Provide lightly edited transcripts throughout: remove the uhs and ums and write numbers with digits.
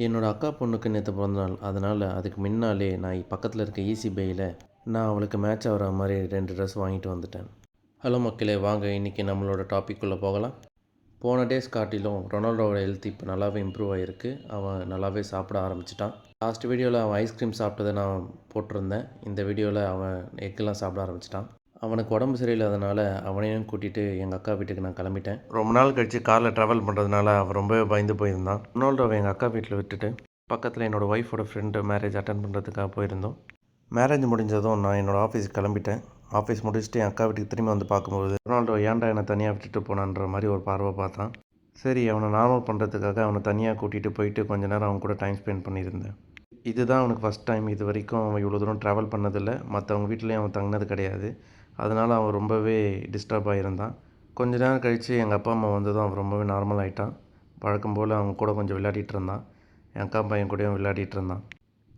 என்னோடய அக்கா பொண்ணுக்கு நேற்று பிறந்தநாள். அதனால் அதுக்கு முன்னாலே நான் பக்கத்தில் இருக்க ஈசி பையில் நான் அவளுக்கு மேட்ச் ஆகிற மாதிரி 2 ட்ரெஸ் வாங்கிட்டு வந்துட்டேன். ஹலோ மக்களே, வாங்க இன்றைக்கி நம்மளோட டாப்பிக்குள்ளே போகலாம். போன டேஸ் காட்டிலும் ரொனால்டோவோட ஹெல்த் இப்போ நல்லாவே இம்ப்ரூவ் ஆகிருக்கு. அவன் நல்லாவே சாப்பிட ஆரம்பிச்சிட்டான். லாஸ்ட் வீடியோவில் அவன் ஐஸ்கிரீம் சாப்பிட்டதை நான் போட்டிருந்தேன். இந்த வீடியோவில் அவன் எக்கெல்லாம் சாப்பிட ஆரம்பிச்சிட்டான். அவனுக்கு உடம்பு சரியில்லாதனால அவனையும் கூட்டிகிட்டு எங்கள் அக்கா வீட்டுக்கு நான் கிளம்பிட்டேன். ரொம்ப நாள் கழித்து காரில் ட்ராவல் பண்ணுறதுனால அவன் ரொம்பவே பயந்து போயிருந்தான். ரொனால்டோவை எங்கள் அக்கா வீட்டில் விட்டுட்டு பக்கத்தில் என்னோடய ஒய்ஃபோட ஃப்ரெண்டு மேரேஜ் அட்டன் பண்ணுறதுக்காக போயிருந்தோம். மேரேஜ் முடிஞ்சதும் நான் என்னோடய ஆஃபீஸுக்கு கிளம்பிட்டேன். ஆஃபீஸ் முடிச்சுட்டு என் அக்கா வீட்டுக்கு திரும்பி வந்து பார்க்கும்போது ரொனால்டோ ஏன்டா என்னை தனியாக விட்டுட்டு போனான்ற மாதிரி ஒரு பார்வை பார்த்தான். சரி, அவனை நார்மல் பண்ணுறதுக்காக அவனை தனியாக கூட்டிகிட்டு போயிட்டு கொஞ்ச நேரம் அவன் கூட டைம் ஸ்பெண்ட் பண்ணியிருந்தேன். இதுதான் அவனுக்கு ஃபஸ்ட் டைம். இது வரைக்கும் அவன் இவ்வளோ தூரம் ட்ராவல் பண்ணதில்லை. மற்றவங்க வீட்லேயும் அவன் தங்கினது கிடையாது. அதனால் அவன் ரொம்பவே டிஸ்டர்ப் ஆகியிருந்தான். கொஞ்ச நேரம் கழித்து எங்கள் அப்பா அம்மா வந்ததும் அவன் ரொம்பவே நார்மல் ஆகிட்டான். வழக்கம் போல் அவங்க கூட கொஞ்சம் விளையாடிட்டு இருந்தான். என் அக்கா பையன் கூடயும் விளையாடிட்டு இருந்தான்.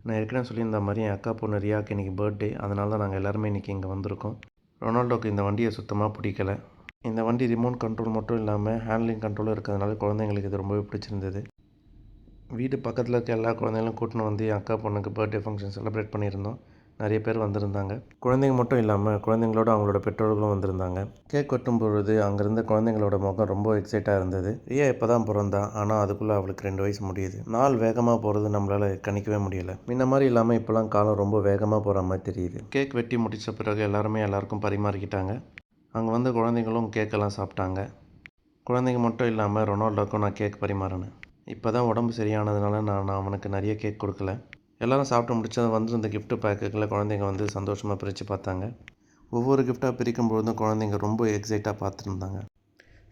நான் ஏற்கனவே சொல்லியிருந்த மாதிரி என் அக்கா பொண்ணு ரியாவுக்கு இன்றைக்கி பர்த்டே. அதனால தான் நாங்கள் எல்லாருமே இன்றைக்கி இங்கே வந்திருக்கோம். ரொனால்டோக்கு இந்த வண்டியை சுத்தமாக பிடிக்கலை. இந்த வண்டி ரிமோட் கண்ட்ரோல் மட்டும் இல்லாமல் ஹேண்ட்லிங் கண்ட்ரோலும் இருக்கிறதுனால குழந்தைங்களுக்கு இது ரொம்பவே பிடிச்சிருந்தது. வீடு பக்கத்தில் இருக்க எல்லா குழந்தைங்களும் கூட்டின்னு வந்து என் அக்கா பொண்ணுக்கு பர்த்டே ஃபங்க்ஷன் செலிப்ரேட் பண்ணியிருந்தோம். நிறைய பேர் வந்திருந்தாங்க. குழந்தைங்க மட்டும் இல்லாமல் குழந்தைங்களோட அவங்களோட பெற்றோர்களும் வந்திருந்தாங்க. கேக் வெட்டும் பொழுது அங்கேருந்த குழந்தைங்களோட முகம் ரொம்ப எக்ஸைட்டாக இருந்தது. ரியா இப்போ தான் பிறந்தா, ஆனால் அதுக்குள்ளே அவளுக்கு 2 வயசு முடியுது. நாள் வேகமாக போகிறது நம்மளால் கணிக்கவே முடியலை. முன்ன மாதிரி இல்லாமல் இப்போலாம் காலம் ரொம்ப வேகமாக போகிற மாதிரி தெரியுது. கேக் வெட்டி முடித்த பிறகு எல்லாருக்கும் பரிமாறிக்கிட்டாங்க. அங்கே வந்து குழந்தைங்களும் கேக்கெல்லாம் சாப்பிட்டாங்க. குழந்தைங்க மட்டும் இல்லாமல் ரொனால்டோக்கும் நான் கேக் பரிமாறினேன். இப்போ தான் உடம்பு சரியானதுனால நான் அவனுக்கு நிறைய கேக் கொடுக்கல. எல்லோரும் சாப்பிட்டு முடிச்சது வந்திருந்த கிஃப்ட் பேக்குகளை குழந்தைங்க வந்து சந்தோஷமாக பிரித்து பார்த்தாங்க. ஒவ்வொரு கிஃப்டாக பிரிக்கும்பொழுதும் குழந்தைங்க ரொம்ப எக்ஸைட்டாக பார்த்துருந்தாங்க.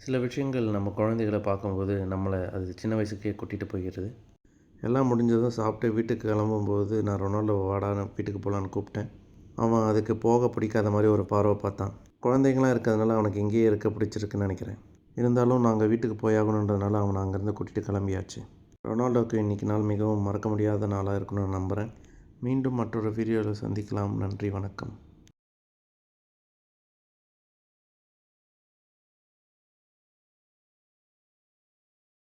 சில விஷயங்கள் நம்ம குழந்தைகளை பார்க்கும்போது நம்மளை அது சின்ன வயசுக்கே கூட்டிகிட்டு போயிடுது. எல்லாம் முடிஞ்சதும் சாப்பிட்டு வீட்டுக்கு கிளம்பும்போது நான் ரொனால்டோ வாடான்னு வீட்டுக்கு போகலான்னு கூப்பிட்டேன். அவன் அதுக்கு போக பிடிக்காத மாதிரி ஒரு பார்வை பார்த்தான். குழந்தைங்களாம் இருக்கிறதுனால அவனுக்கு இங்கேயே இருக்க பிடிச்சிருக்குன்னு நினைக்கிறேன். இருந்தாலும் நாங்கள் வீட்டுக்கு போயாகணுன்றதுனால அவனை அங்கேருந்து கூட்டிகிட்டு கிளம்பியாச்சு. ரொனால்டோவுக்கு இன்றைக்கி நாள் மிகவும் மறக்க முடியாத நாளாக இருக்கணும்னு நம்புகிறேன். மீண்டும் மற்றொரு வீடியோவில் சந்திக்கலாம். நன்றி, வணக்கம்.